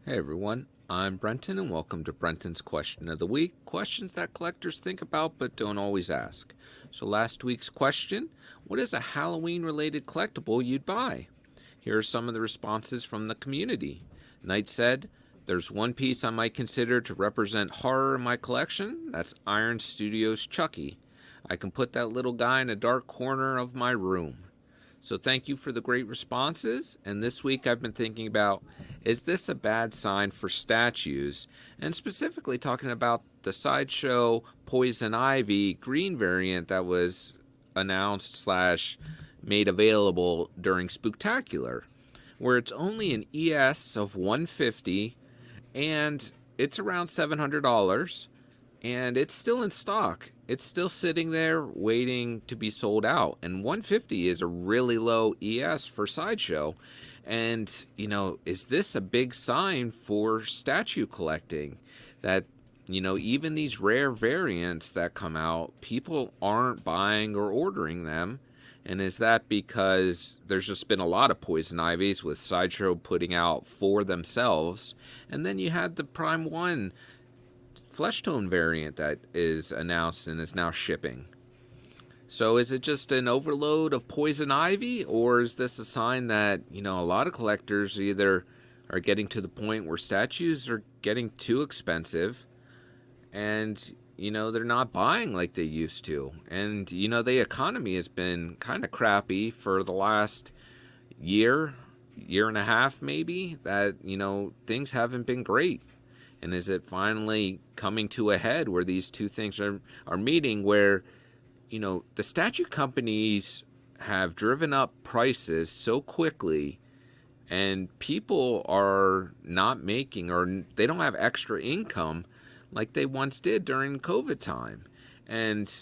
Hey everyone, I'm Brenton and welcome to Brenton's Question of the Week. Questions that collectors think about but don't always ask. So last week's question, what is a Halloween related collectible you'd buy? Here are some of the responses from the community. Knight said, there's one piece I might consider to represent horror in my collection. That's Iron Studios' Chucky. I can put that little guy in a dark corner of my room. So thank you for the great responses. And this week I've been thinking about, is this a bad sign for statues? And specifically talking about the Sideshow Poison Ivy green variant that was announced slash made available during Spooktacular, where it's only an ES of 150 and it's around $700 and it's still in stock. It's still sitting there waiting to be sold out. And 150 is a really low ES for Sideshow. And, is this a big sign for statue collecting? That, even these rare variants that come out, people aren't buying or ordering them. And is that because there's just been a lot of Poison Ivies with Sideshow putting out for themselves? And then you had the Prime 1 flesh tone variant that is announced and is now shipping. So is it just an overload of Poison Ivy, or is this a sign that, a lot of collectors either are getting to the point where statues are getting too expensive and, they're not buying like they used to. And, the economy has been kind of crappy for the last year and a half maybe, that, things haven't been great. And is it finally coming to a head where these two things are meeting, where, the statue companies have driven up prices so quickly and people are not making, or they don't have extra income like they once did during COVID time. And,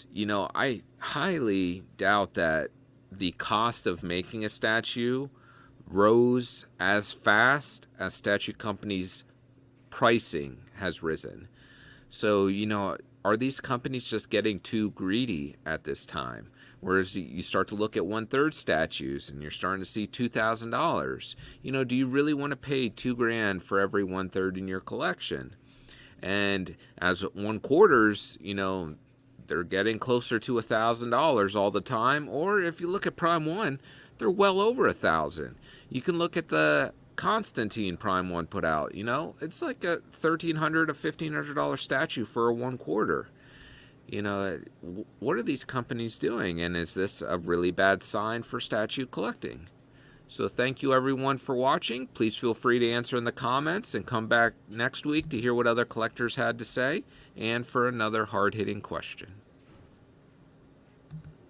I highly doubt that the cost of making a statue rose as fast as statue companies' pricing has risen. So, are these companies just getting too greedy at this time? Whereas you start to look at 1/3 statues and you're starting to see $2,000. Do you really want to pay $2,000 for every 1/3 in your collection? And as 1/4s, they're getting closer to $1,000 all the time. Or if you look at Prime 1, they're well over 1,000. You can look at the Constantine Prime 1 put out, it's like a $1,300 to $1,500 statue for a 1/4. What are these companies doing? And is this a really bad sign for statue collecting? So thank you everyone for watching. Please feel free to answer in the comments and come back next week to hear what other collectors had to say and for another hard-hitting question.